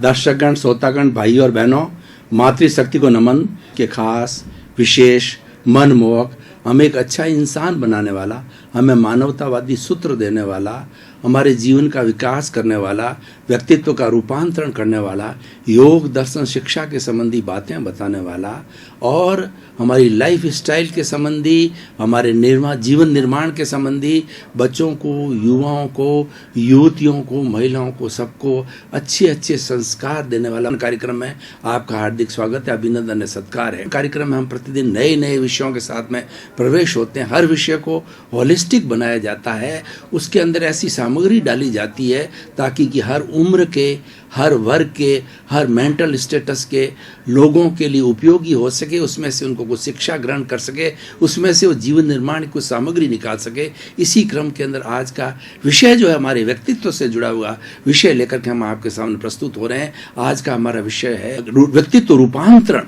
दर्शकगण, श्रोतागण, भाई और बहनों, मातृशक्ति को नमन के खास, विशेष, मनमोहक, हमें एक अच्छा इंसान बनाने वाला, हमें मानवतावादी सूत्र देने वाला, हमारे जीवन का विकास करने वाला, व्यक्तित्व का रूपांतरण करने वाला, योग दर्शन शिक्षा के संबंधी बातें बताने वाला और हमारी लाइफ स्टाइल के संबंधी, हमारे जीवन निर्माण के संबंधी बच्चों को, युवाओं को, युवतियों को, महिलाओं को, सबको अच्छे अच्छे संस्कार देने वाला कार्यक्रम में आपका हार्दिक स्वागत है, अभिनंदन है, सत्कार है। कार्यक्रम में हम प्रतिदिन नए नए विषयों के साथ में प्रवेश होते हैं। हर विषय को होलिस्टिक बनाया जाता है, उसके अंदर ऐसी सामग्री डाली जाती है ताकि कि हर उम्र के, हर वर्ग के, हर मेंटल स्टेटस के लोगों के लिए उपयोगी हो सके, उसमें से उनको कुछ शिक्षा ग्रहण कर सके, उसमें से वो जीवन निर्माण की कुछ सामग्री निकाल सके। इसी क्रम के अंदर आज का विषय जो है हमारे व्यक्तित्व से जुड़ा हुआ विषय लेकर के हम आपके सामने प्रस्तुत हो रहे हैं। आज का हमारा विषय है व्यक्तित्व रूपांतरण।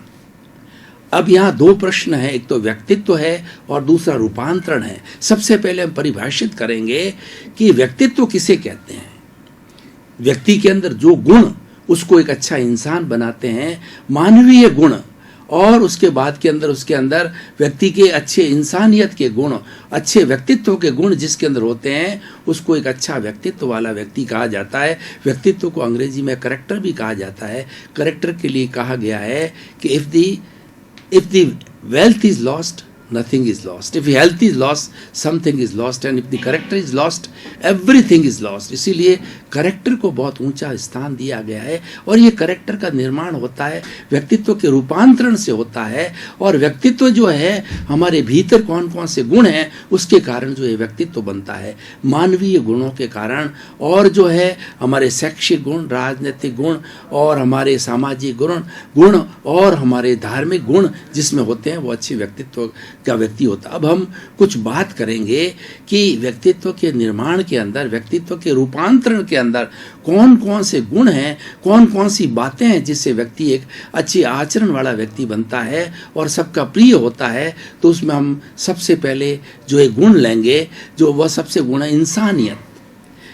अब यहाँ दो प्रश्न है, एक तो व्यक्तित्व है और दूसरा रूपांतरण है। सबसे पहले हम परिभाषित करेंगे कि व्यक्तित्व किसे कहते हैं। व्यक्ति के अंदर जो गुण उसको एक अच्छा इंसान बनाते हैं, मानवीय गुण, और उसके बाद के अंदर उसके अंदर व्यक्ति के अच्छे इंसानियत के गुण, अच्छे व्यक्तित्व के गुण जिसके अंदर होते हैं, उसको एक अच्छा व्यक्तित्व वाला व्यक्ति कहा जाता है। व्यक्तित्व को अंग्रेजी में कैरेक्टर भी कहा जाता है। कैरेक्टर के लिए कहा गया है कि if the wealth is lost, nothing is lost. If health is lost, something is lost. And if the character is lost, everything is lost. इसीलिए कैरेक्टर को बहुत ऊंचा स्थान दिया गया है और ये कैरेक्टर का निर्माण होता है व्यक्तित्व के रूपांतरण से होता है। और व्यक्तित्व जो है हमारे भीतर कौन कौन से गुण हैं उसके कारण जो है व्यक्तित्व बनता है, मानवीय गुणों के कारण, और जो है हमारे शैक्षिक गुण, राजनीतिक गुण और हमारे सामाजिक गुण और हमारे धार्मिक गुण जिसमें होते हैं वो अच्छे व्यक्तित्व का व्यक्ति होता है। अब हम कुछ बात करेंगे कि व्यक्तित्व के निर्माण के अंदर, व्यक्तित्व के रूपांतरण के अंदर कौन कौन से गुण हैं, कौन कौन सी बातें हैं जिससे व्यक्ति एक अच्छे आचरण वाला व्यक्ति बनता है और सबका प्रिय होता है। तो उसमें हम सबसे पहले जो एक गुण लेंगे, जो वह सबसे गुण है इंसानियत।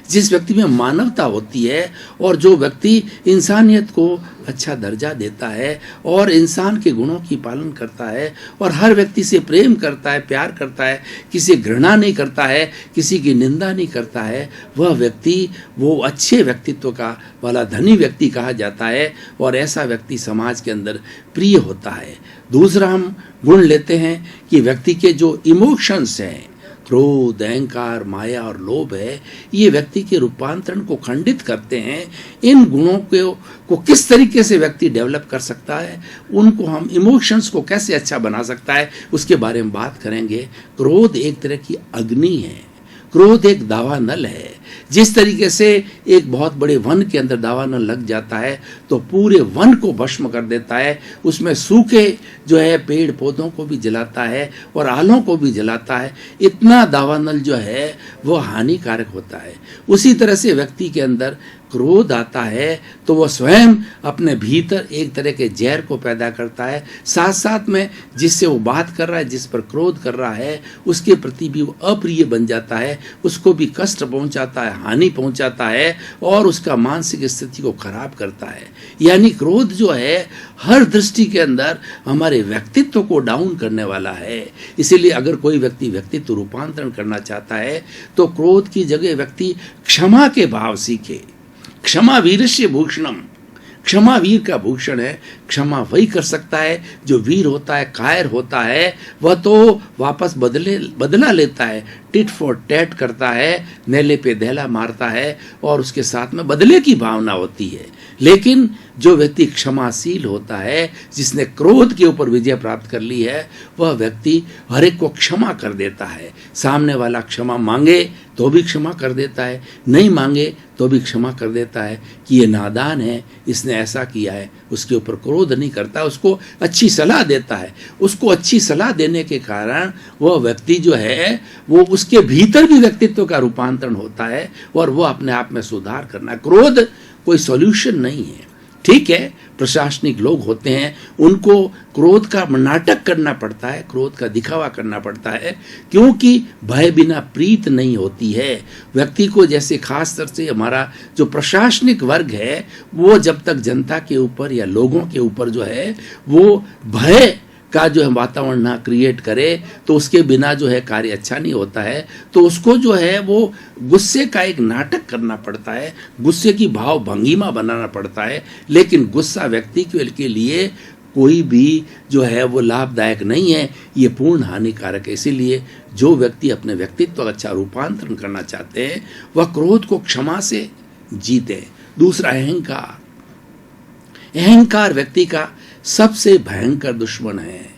जिस व्यक्ति में मानवता होती है और जो व्यक्ति इंसानियत को अच्छा दर्जा देता है और इंसान के गुणों की पालन करता है और हर व्यक्ति से प्रेम करता है, प्यार करता है, किसी घृणा नहीं करता है, किसी की निंदा नहीं करता है, वह व्यक्ति वो अच्छे व्यक्तित्व का वाला धनी व्यक्ति कहा जाता है और ऐसा व्यक्ति समाज के अंदर प्रिय होता है। दूसरा हम गुण लेते हैं कि व्यक्ति के जो इमोशंस हैं, क्रोध, अहंकार, माया और लोभ है, ये व्यक्ति के रूपांतरण को खंडित करते हैं। इन गुणों को किस तरीके से व्यक्ति डेवलप कर सकता है, उनको हम इमोशंस को कैसे अच्छा बना सकता है, उसके बारे में बात करेंगे। क्रोध एक तरह की अग्नि है, क्रोध एक दावानल है। जिस तरीके से एक बहुत बड़े वन के अंदर दावानल लग जाता है तो पूरे वन को भस्म कर देता है, उसमें सूखे जो है पेड़ पौधों को भी जलाता है और आलों को भी जलाता है। इतना दावानल जो है वो हानिकारक होता है। उसी तरह से व्यक्ति के अंदर क्रोध आता है तो वह स्वयं अपने भीतर एक तरह के जहर को पैदा करता है, साथ साथ में जिससे वो बात कर रहा है, जिस पर क्रोध कर रहा है, उसके प्रति भी वो अप्रिय बन जाता है, उसको भी कष्ट पहुंचाता है, हानि पहुंचाता है और उसका मानसिक स्थिति को खराब करता है। यानी क्रोध जो है हर दृष्टि के अंदर हमारे व्यक्तित्व को डाउन करने वाला है। इसीलिए अगर कोई व्यक्ति व्यक्तित्व रूपांतरण करना चाहता है तो क्रोध की जगह व्यक्ति क्षमा के भाव सीखे। क्षमा वीरस्य भूषणम, क्षमा वीर का भूषण है। क्षमा वही कर सकता है जो वीर होता है, कायर होता है। वह तो वापस बदला लेता है, टिट फॉर टैट करता है, नेले पे दहला मारता है और उसके साथ में बदले की भावना होती है। लेकिन जो व्यक्ति क्षमाशील होता है, जिसने क्रोध के ऊपर विजय प्राप्त कर ली है, वह व्यक्ति हर एक को क्षमा कर देता है। सामने वाला क्षमा मांगे तो भी क्षमा कर देता है, नहीं मांगे तो भी क्षमा कर देता है कि ये नादान है, इसने ऐसा किया है, उसके ऊपर क्रोध नहीं करता, उसको अच्छी सलाह देता है। उसको अच्छी सलाह देने के कारण वह व्यक्ति जो है वो उसके भीतर भी व्यक्तित्व का रूपांतरण होता है और वह अपने आप में सुधार करना। क्रोध कोई सॉल्यूशन नहीं है, ठीक है, प्रशासनिक लोग होते हैं, उनको क्रोध का नाटक करना पड़ता है, क्रोध का दिखावा करना पड़ता है, क्योंकि भय बिना प्रीत नहीं होती है। व्यक्ति को जैसे खास तौर से हमारा जो प्रशासनिक वर्ग है, वो जब तक जनता के ऊपर या लोगों के ऊपर जो है वो भय का जो है वातावरण ना क्रिएट करे, तो उसके बिना जो है कार्य अच्छा नहीं होता है। तो उसको जो है वो गुस्से का एक नाटक करना पड़ता है, गुस्से की भाव भंगिमा बनाना पड़ता है। लेकिन गुस्सा व्यक्ति के लिए कोई भी जो है वो लाभदायक नहीं है, ये पूर्ण हानिकारक है। इसीलिए जो व्यक्ति अपने व्यक्तित्व का अच्छा रूपांतरण करना चाहते हैं, वह क्रोध को क्षमा से जीते। दूसरा, अहंकार। अहंकार व्यक्ति का सबसे भयंकर दुश्मन है।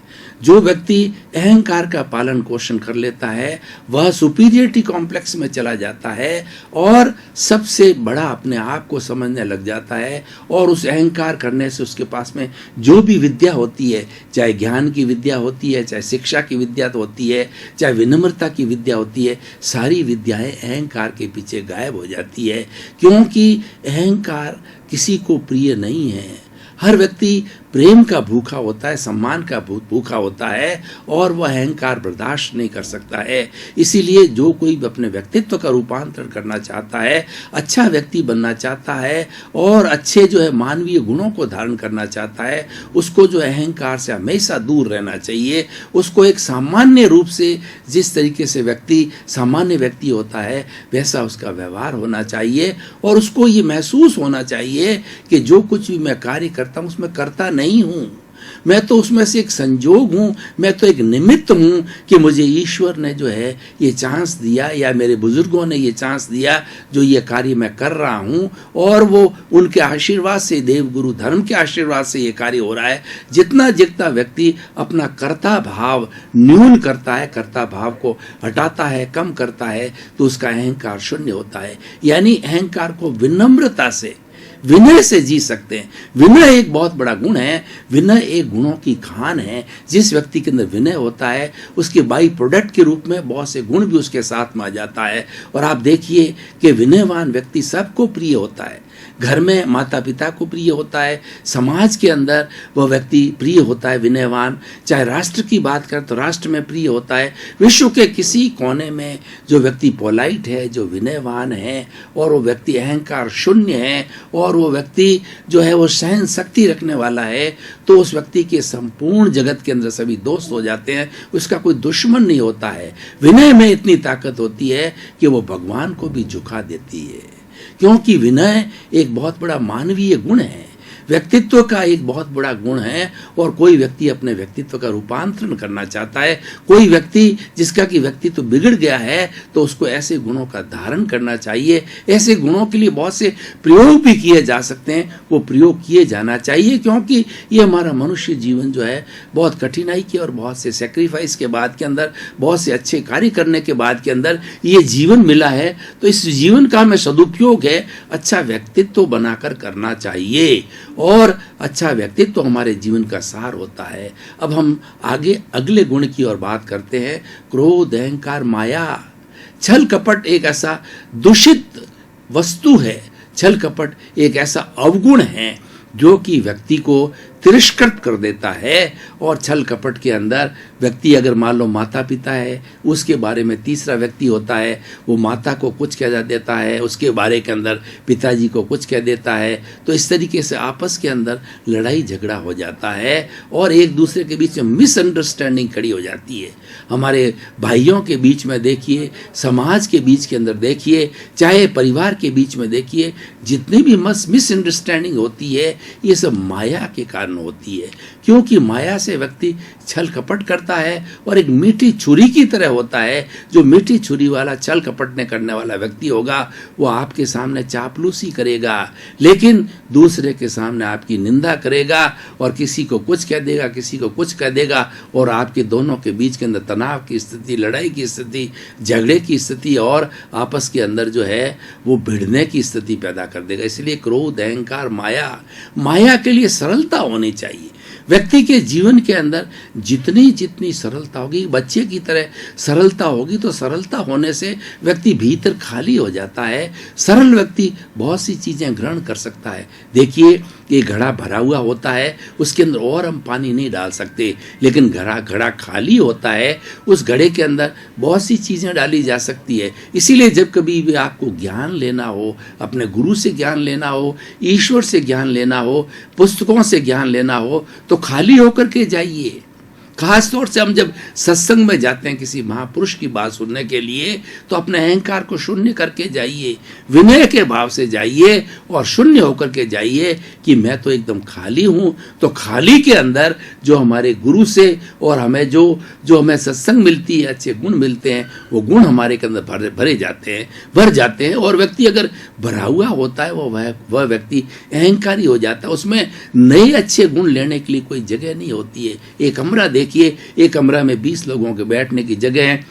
जो व्यक्ति अहंकार का पालन पोषण कर लेता है, वह सुपीरियरिटी कॉम्प्लेक्स में चला जाता है और सबसे बड़ा अपने आप को समझने लग जाता है। और उस अहंकार करने से उसके पास में जो भी विद्या होती है, चाहे ज्ञान की विद्या होती है, चाहे शिक्षा की विद्या होती है, चाहे विनम्रता की विद्या होती है, सारी विद्याएं अहंकार के पीछे गायब हो जाती है। क्योंकि अहंकार किसी को प्रिय नहीं है। हर व्यक्ति प्रेम का भूखा होता है, सम्मान का भूखा होता है, और वह अहंकार बर्दाश्त नहीं कर सकता है। इसीलिए जो कोई अपने व्यक्तित्व का रूपांतरण करना चाहता है, अच्छा व्यक्ति बनना चाहता है और अच्छे जो है मानवीय गुणों को धारण करना चाहता है, उसको जो अहंकार से हमेशा दूर रहना चाहिए। उसको एक सामान्य रूप से, जिस तरीके से व्यक्ति सामान्य व्यक्ति होता है, वैसा उसका व्यवहार होना चाहिए। और उसको ये महसूस होना चाहिए कि जो कुछ भी मैं कार्य करता हूँ उसमें करता नहीं हूं, मैं तो उसमें से एक संजोग हूं, मैं तो एक निमित्त हूं कि मुझे ईश्वर ने जो है ये चांस दिया या मेरे बुजुर्गों ने ये चांस दिया जो ये कार्य मैं कर रहा हूं, और वो उनके आशीर्वाद से, देव गुरु धर्म के आशीर्वाद से ये कार्य हो रहा है। जितना जितना व्यक्ति अपना कर्ता भाव न्यून करता है, कर्ता भाव को हटाता है, कम करता है, तो उसका अहंकार शून्य होता है। यानी अहंकार को विनम्रता से, विनय से जी सकते हैं। विनय एक बहुत बड़ा गुण है। विनय एक गुणों की खान है। जिस व्यक्ति के अंदर विनय होता है, उसके बाई प्रोडक्ट के रूप में बहुत से गुण भी उसके साथ में आ जाता है। और आप देखिए कि विनयवान व्यक्ति सबको प्रिय होता है। घर में माता पिता को प्रिय होता है, समाज के अंदर वह व्यक्ति प्रिय होता है विनयवान। चाहे राष्ट्र की बात करें तो राष्ट्र में प्रिय होता है। विश्व के किसी कोने में जो व्यक्ति पोलाइट है, जो विनयवान है, और वो व्यक्ति अहंकार शून्य है, और वो व्यक्ति जो है वो सहन शक्ति रखने वाला है, तो उस व्यक्ति के संपूर्ण जगत के अंदर सभी दोस्त हो जाते हैं, उसका कोई दुश्मन नहीं होता है। विनय में इतनी ताकत होती है कि वो भगवान को भी झुका देती है, क्योंकि विनय एक बहुत बड़ा मानवीय गुण है, व्यक्तित्व का एक बहुत बड़ा गुण है। और कोई व्यक्ति अपने व्यक्तित्व का रूपांतरण करना चाहता है, कोई व्यक्ति जिसका कि व्यक्तित्व बिगड़ गया है, तो उसको ऐसे गुणों का धारण करना चाहिए। ऐसे गुणों के लिए बहुत से प्रयोग भी किए जा सकते हैं, वो प्रयोग किए जाना चाहिए, क्योंकि ये हमारा मनुष्य जीवन जो है बहुत कठिनाई के और बहुत से सेक्रीफाइस के बाद के अंदर, बहुत से अच्छे कार्य करने के बाद के अंदर ये जीवन मिला है। तो इस जीवन का हमें सदुपयोग है अच्छा व्यक्तित्व बनाकर करना चाहिए, और अच्छा व्यक्तित्व हमारे जीवन का सार होता है। अब हम आगे अगले गुण की ओर बात करते हैं। क्रोध, अहंकार, माया। छल कपट एक ऐसा दूषित वस्तु है, छल कपट एक ऐसा अवगुण है जो कि व्यक्ति को तिरस्कृत कर देता है। और छल कपट के अंदर व्यक्ति अगर मान लो माता पिता है, उसके बारे में तीसरा व्यक्ति होता है, वो माता को कुछ कह देता है, उसके बारे के अंदर पिताजी को कुछ कह देता है, तो इस तरीके से आपस के अंदर लड़ाई झगड़ा हो जाता है और एक दूसरे के बीच में मिसअंडरस्टैंडिंग खड़ी हो जाती है। हमारे भाइयों के बीच में देखिए, समाज के बीच के अंदर देखिए, चाहे परिवार के बीच में देखिए, जितनी भी मिसअंडरस्टैंडिंग होती है, ये सब माया के कारण होती है। क्योंकि माया से व्यक्ति छल कपट करता है और एक मीठी छुरी की तरह होता है। जो मीठी छुरी वाला छल कपट ने करने वाला व्यक्ति होगा, वो आपके सामने चापलूसी करेगा, लेकिन दूसरे के सामने आपकी निंदा करेगा और किसी को कुछ कह देगा, किसी को कुछ कह देगा, और आपके दोनों के बीच के अंदर तनाव की स्थिति, लड़ाई की स्थिति, झगड़े की स्थिति और आपस के अंदर जो है वो भिड़ने की स्थिति पैदा कर देगा। इसलिए क्रोध, अहंकार, माया के लिए सरलता होनी चाहिए। व्यक्ति के जीवन के अंदर जितनी सरलता होगी, बच्चे की तरह सरलता होगी, तो सरलता होने से व्यक्ति भीतर खाली हो जाता है। सरल व्यक्ति बहुत सी चीजें ग्रहण कर सकता है। देखिए कि घड़ा भरा हुआ होता है, उसके अंदर और हम पानी नहीं डाल सकते, लेकिन घड़ा खाली होता है, उस घड़े के अंदर बहुत सी चीज़ें डाली जा सकती है। इसीलिए जब कभी भी आपको ज्ञान लेना हो, अपने गुरु से ज्ञान लेना हो, ईश्वर से ज्ञान लेना हो, पुस्तकों से ज्ञान लेना हो, तो खाली होकर के जाइए। खास तौर से हम जब सत्संग में जाते हैं किसी महापुरुष की बात सुनने के लिए, तो अपने अहंकार को शून्य करके जाइए, विनय के भाव से जाइए और शून्य होकर के जाइए कि मैं तो एकदम खाली हूँ। तो खाली के अंदर जो हमारे गुरु से और हमें जो हमें सत्संग मिलती है, अच्छे गुण मिलते हैं, वो गुण हमारे के अंदर भर जाते हैं। और व्यक्ति अगर भरा हुआ होता है, वह व्यक्ति अहंकारी हो जाता है, उसमें नए अच्छे गुण लेने के लिए कोई जगह नहीं होती है। एक कमरा देखिए, एक कमरा में 20 लोगों के बैठने की जगह है,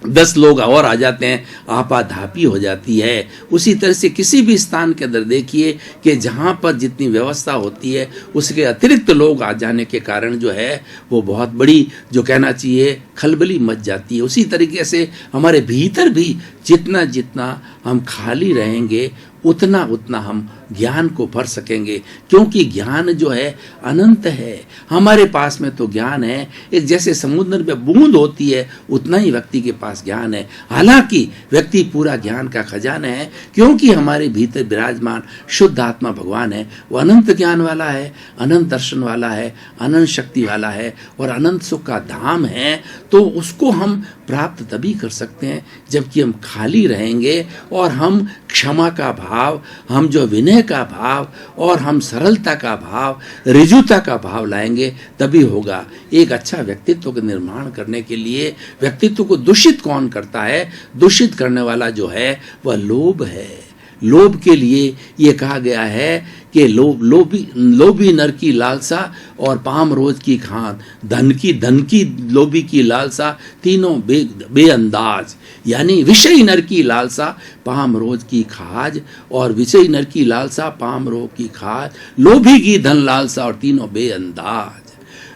10 लोग और आ जाते हैं, आपाधापी हो जाती है। उसी तरह से किसी भी स्थान के अंदर देखिए कि जहाँ पर जितनी व्यवस्था होती है, उसके अतिरिक्त लोग आ जाने के कारण जो है वो बहुत बड़ी, जो कहना चाहिए, खलबली मच जाती है। उसी तरीके से हमारे भीतर भी जितना जितना हम खाली रहेंगे, उतना उतना हम ज्ञान को भर सकेंगे, क्योंकि ज्ञान जो है अनंत है। हमारे पास में तो ज्ञान है, एक जैसे समुद्र में बूंद होती है, उतना ही व्यक्ति के पास ज्ञान है। हालांकि व्यक्ति पूरा ज्ञान का खजाना है, क्योंकि हमारे भीतर विराजमान शुद्ध आत्मा भगवान है। वो अनंत ज्ञान वाला है, अनंत दर्शन वाला है, अनंत शक्ति वाला है और अनंत सुख का धाम है। तो उसको हम प्राप्त तभी कर सकते हैं जबकि हम खाली रहेंगे और हम क्षमा का भाव, हम जो विनय का भाव और हम सरलता का भाव, ऋजुता का भाव लाएंगे, तभी होगा। एक अच्छा व्यक्तित्व का निर्माण करने के लिए व्यक्तित्व को दूषित कौन करता है? दूषित करने वाला जो है वह लोभ है। लोभ के लिए ये कहा गया है कि लोभी नर की लालसा और पाम रोज की खान, धन की लोभी की लालसा, तीनों बेअंदाज। यानी विषय नर की लालसा, पाम रोज की खाज, और विषय नर की लालसा, पाम रोज की खाज, लोभी की धन लालसा और तीनों बेअंदाज।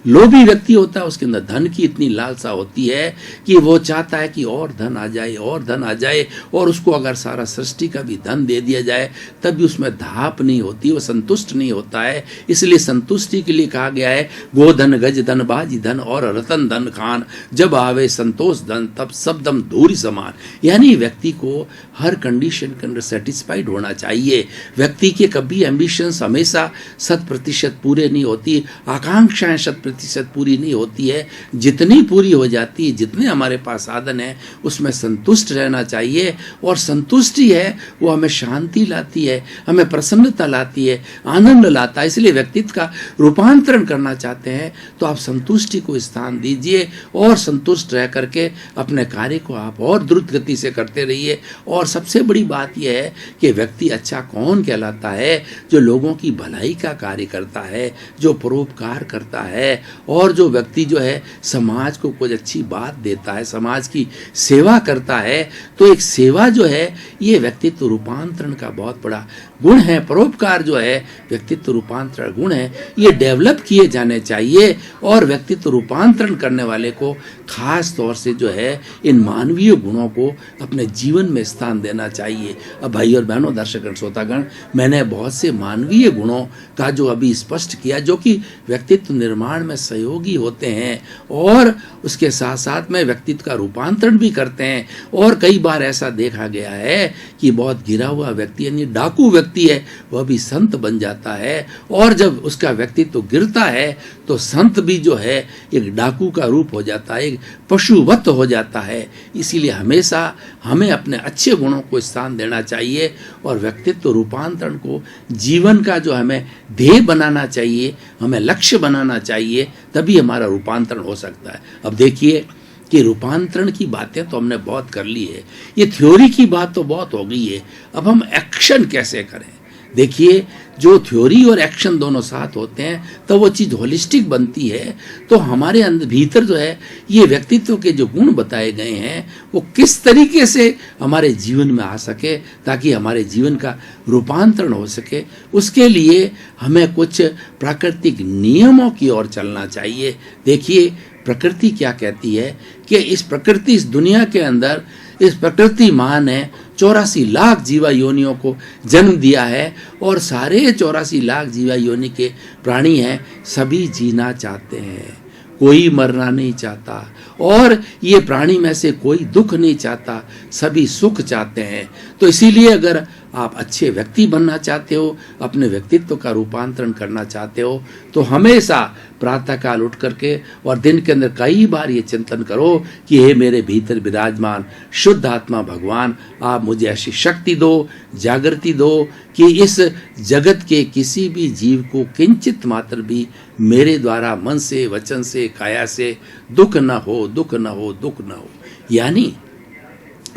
लोभी व्यक्ति होता है, उसके अंदर धन की इतनी लालसा होती है कि वो चाहता है कि और धन आ जाए, और धन आ जाए, और उसको अगर सारा सृष्टि का भी धन दे दिया जाए तब भी उसमें धाप नहीं होती, वो संतुष्ट नहीं होता है। इसलिए संतुष्टि के लिए कहा गया है, गोधन गज धन बाजी धन और रतन धन खान, जब आवे संतोष धन तब सब दम धूरी समान। यानी व्यक्ति को हर कंडीशन के अंदर सेटिस्फाइड होना चाहिए। व्यक्ति के कभी एम्बिशंस हमेशा 100% पूरे नहीं होती, आकांक्षाएं 100% पूरी नहीं होती है। जितनी पूरी हो जाती है, जितने हमारे पास साधन है, उसमें संतुष्ट रहना चाहिए। और संतुष्टि है वो हमें शांति लाती है, हमें प्रसन्नता लाती है, आनंद लाता है। इसलिए व्यक्तित्व का रूपांतरण करना चाहते हैं तो आप संतुष्टि को स्थान दीजिए और संतुष्ट रह करके अपने कार्य को आप और द्रुत गति से करते रहिए। और सबसे बड़ी बात यह है कि व्यक्ति अच्छा कौन कहलाता है? जो लोगों की भलाई का कार्य करता है, जो परोपकार करता है, और जो व्यक्ति जो है समाज को कुछ अच्छी बात देता है, समाज की सेवा करता है। तो एक सेवा जो है ये व्यक्तित्व रूपांतरण का बहुत बड़ा गुण है। परोपकार जो है व्यक्तित्व रूपांतरण गुण है, ये डेवलप किए जाने चाहिए। और व्यक्तित्व रूपांतरण करने वाले को खास तौर से जो है इन मानवीय गुणों को अपने जीवन में स्थान देना चाहिए। अब भाई और बहनों, दर्शकगण, श्रोतागण, मैंने बहुत से मानवीय गुणों का जो अभी स्पष्ट किया, जो कि व्यक्तित्व निर्माण में सहयोगी होते हैं और उसके साथ साथ में व्यक्तित्व का रूपांतरण भी करते हैं। और कई बार ऐसा देखा गया है कि बहुत गिरा हुआ व्यक्ति, यानी डाकू व्यक्ति है, वह भी संत बन जाता है। और जब उसका व्यक्तित्व गिरता है तो संत भी जो है एक डाकू का रूप हो जाता है, एक पशुवत हो जाता है। इसीलिए हमेशा हमें अपने अच्छे गुणों को स्थान देना चाहिए और व्यक्तित्व रूपांतरण को जीवन का जो हमें ध्येय बनाना चाहिए, हमें लक्ष्य बनाना चाहिए, तभी हमारा रूपांतरण हो सकता है। अब देखिए कि रूपांतरण की बातें तो हमने बहुत कर ली है, ये थ्योरी की बात तो बहुत हो गई है। अब हम एक्शन कैसे करें? देखिए, जो थ्योरी और एक्शन दोनों साथ होते हैं तो वो चीज़ होलिस्टिक बनती है। तो हमारे अंदर भीतर जो है ये व्यक्तित्व के जो गुण बताए गए हैं वो किस तरीके से हमारे जीवन में आ सके, ताकि हमारे जीवन का रूपांतरण हो सके, उसके लिए हमें कुछ प्राकृतिक नियमों की ओर चलना चाहिए। देखिए, प्रकृति क्या कहती है कि इस दुनिया के अंदर इस प्रकृति महान है 84 लाख जीवा योनियों को जन्म दिया है और सारे 84 लाख जीवा योनि के प्राणी हैं, सभी जीना चाहते हैं, कोई मरना नहीं चाहता। और ये प्राणी में से कोई दुख नहीं चाहता, सभी सुख चाहते हैं। तो इसीलिए अगर आप अच्छे व्यक्ति बनना चाहते हो, अपने व्यक्तित्व का रूपांतरण करना चाहते हो, तो हमेशा प्रातःकाल उठ करके और दिन के अंदर कई बार ये चिंतन करो कि हे मेरे भीतर विराजमान शुद्ध आत्मा भगवान, आप मुझे ऐसी शक्ति दो, जागृति दो कि इस जगत के किसी भी जीव को किंचित मात्र भी मेरे द्वारा मन से, वचन से, काया से दुख न हो, दुख न हो, दुख न हो। यानी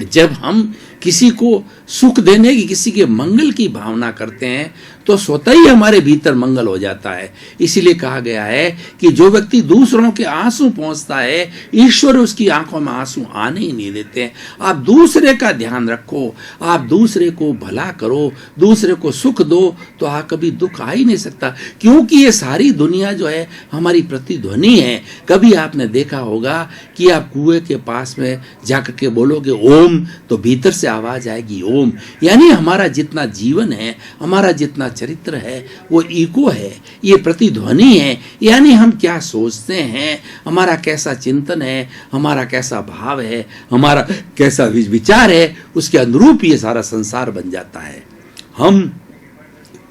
जब हम किसी को सुख देने की, किसी के मंगल की भावना करते हैं तो स्वतः ही हमारे भीतर मंगल हो जाता है। इसीलिए कहा गया है कि जो व्यक्ति दूसरों के आंसू पहुंचता है, ईश्वर उसकी आंखों में आंसू आने ही नहीं देते हैं। आप दूसरे का ध्यान रखो, आप दूसरे को भला करो, दूसरे को सुख दो, तो आप कभी दुख आ ही नहीं सकता, क्योंकि ये सारी दुनिया जो है हमारी प्रतिध्वनि है। कभी आपने देखा होगा कि आप कुएं के पास में जाकर के बोलोगे ओम, तो भीतर से आवाज आएगी ओम। यानी हमारा जितना जीवन है, हमारा जितना चरित्र है, वो ईको है, ये प्रतिध्वनि है। यानी हम क्या सोचते हैं, हमारा कैसा चिंतन है, हमारा कैसा भाव है, हमारा कैसा विचार है, उसके अनुरूप ये सारा संसार बन जाता है। हम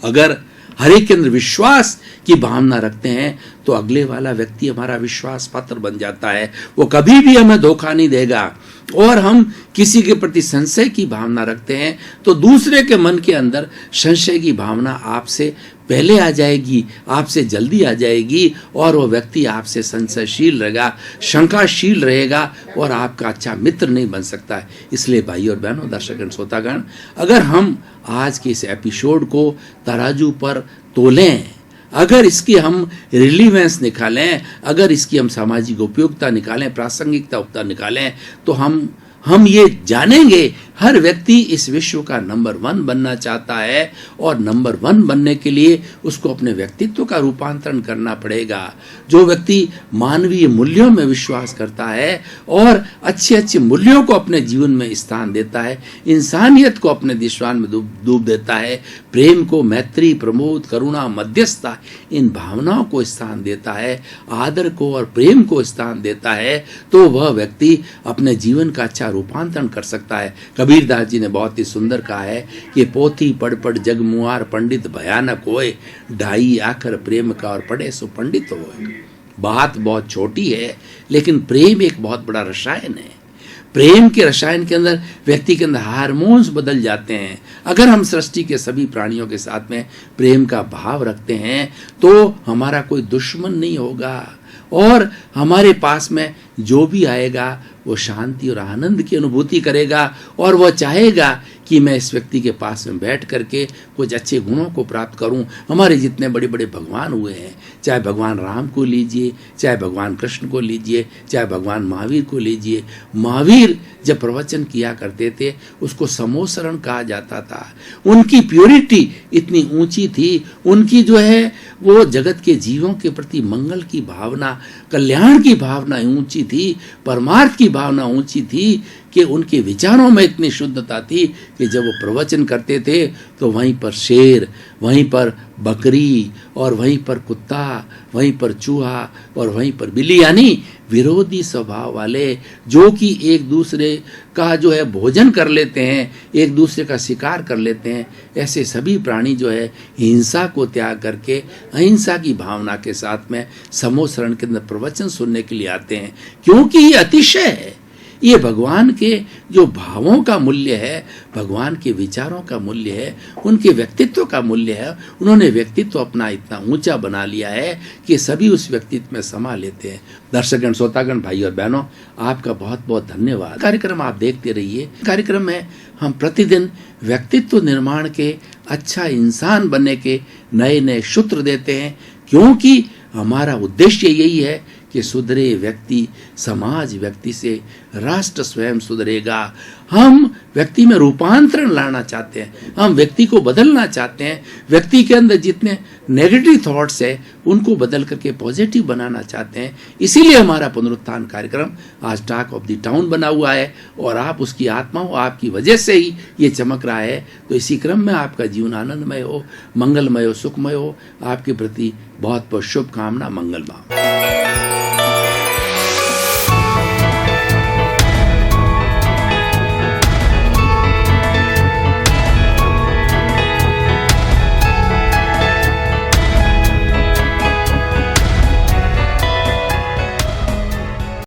अगर हर एक के अंदर विश्वास की भावना रखते हैं तो अगले वाला व्यक्ति हमारा विश्वास पात्र बन जाता है, वो कभी भी हमें धोखा नहीं देगा। और हम किसी के प्रति संशय की भावना रखते हैं तो दूसरे के मन के अंदर संशय की भावना आपसे पहले आ जाएगी, आपसे जल्दी आ जाएगी, और वो व्यक्ति आपसे संशयशील रहेगा, शंकाशील रहेगा और आपका अच्छा मित्र नहीं बन सकता है। इसलिए भाई और बहनों, दर्शकगण, श्रोतागण, अगर हम आज के इस एपिसोड को तराजू पर तोलें, अगर इसकी हम रिलीवेंस निकालें, अगर इसकी हम सामाजिक उपयोगिता निकालें, प्रासंगिकता निकालें, तो हम ये जानेंगे हर व्यक्ति इस विश्व का नंबर 1 बनना चाहता है, और नंबर 1 बनने के लिए उसको अपने व्यक्तित्व का रूपांतरण करना पड़ेगा। जो व्यक्ति मानवीय मूल्यों में विश्वास करता है और अच्छे अच्छे मूल्यों को अपने जीवन में स्थान देता है, इंसानियत को अपने दिशवान में डूब देता है, प्रेम को, मैत्री, प्रमोद, करुणा, मध्यस्थता, इन भावनाओं को स्थान देता है, आदर को और प्रेम को स्थान देता है, तो वह व्यक्ति अपने जीवन का अच्छा रूपांतरण कर सकता है। कबीरदास जी ने बहुत ही सुंदर कहा है कि पोथी पढ़ पढ़ जग मुआर, पंडित भयानक होए, ढाई आखर प्रेम का और पढ़े सो पंडित होए। बात बहुत छोटी है, लेकिन प्रेम एक बहुत बड़ा रसायन है। प्रेम के रसायन के अंदर व्यक्ति के अंदर हार्मोन्स बदल जाते हैं। अगर हम सृष्टि के सभी प्राणियों के साथ में प्रेम का भाव रखते हैं तो हमारा कोई दुश्मन नहीं होगा, और हमारे पास में जो भी आएगा वो शांति और आनंद की अनुभूति करेगा, और वह चाहेगा कि मैं इस व्यक्ति के पास में बैठ करके कुछ अच्छे गुणों को प्राप्त करूं। हमारे जितने बड़े बड़े भगवान हुए हैं, चाहे भगवान राम को लीजिए, चाहे भगवान कृष्ण को लीजिए, चाहे भगवान महावीर को लीजिए। महावीर जब प्रवचन किया करते थे उसको समोसरण कहा जाता था। उनकी प्योरिटी इतनी ऊंची थी, उनकी जो है वो जगत के जीवों के प्रति मंगल की भावना, कल्याण की भावना ऊंची थी, परमार्थ की भावना ऊंची थी, कि उनके विचारों में इतनी शुद्धता थी कि जब वो प्रवचन करते थे तो वहीं पर शेर, वहीं पर बकरी, और वहीं पर कुत्ता, वहीं पर चूहा, और वहीं पर बिल्ली, यानी विरोधी स्वभाव वाले, जो कि एक दूसरे का जो है भोजन कर लेते हैं, एक दूसरे का शिकार कर लेते हैं, ऐसे सभी प्राणी जो है हिंसा को त्याग करके अहिंसा की भावना के साथ में समोसरण के अंदर प्रवचन सुनने के लिए आते हैं, क्योंकि ये अतिशय है। ये भगवान के जो भावों का मूल्य है, भगवान के विचारों का मूल्य है, उनके व्यक्तित्व का मूल्य है। उन्होंने व्यक्तित्व अपना इतना ऊंचा बना लिया है कि सभी उस व्यक्तित्व में समा लेते हैं। दर्शकगण, श्रोतागण, भाई और बहनों, आपका बहुत बहुत धन्यवाद। कार्यक्रम आप देखते रहिए। कार्यक्रम में हम प्रतिदिन व्यक्तित्व निर्माण के, अच्छा इंसान बनने के नए नए सूत्र देते हैं, क्योंकि हमारा उद्देश्य यही है कि सुधरे व्यक्ति समाज व्यक्ति से राष्ट्र स्वयं सुधरेगा। हम व्यक्ति में रूपांतरण लाना चाहते हैं, हम व्यक्ति को बदलना चाहते हैं, व्यक्ति के अंदर जितने नेगेटिव थॉट्स है उनको बदल करके पॉजिटिव बनाना चाहते हैं। इसीलिए हमारा पुनरुत्थान कार्यक्रम आज टॉक ऑफ द टाउन बना हुआ है और आप उसकी आत्मा हो, आपकी वजह से ही ये चमक रहा है। तो इसी क्रम में आपका जीवन आनंदमय हो, मंगलमय हो, सुखमय हो। आपके प्रति बहुत बहुत शुभकामना, मंगलमय।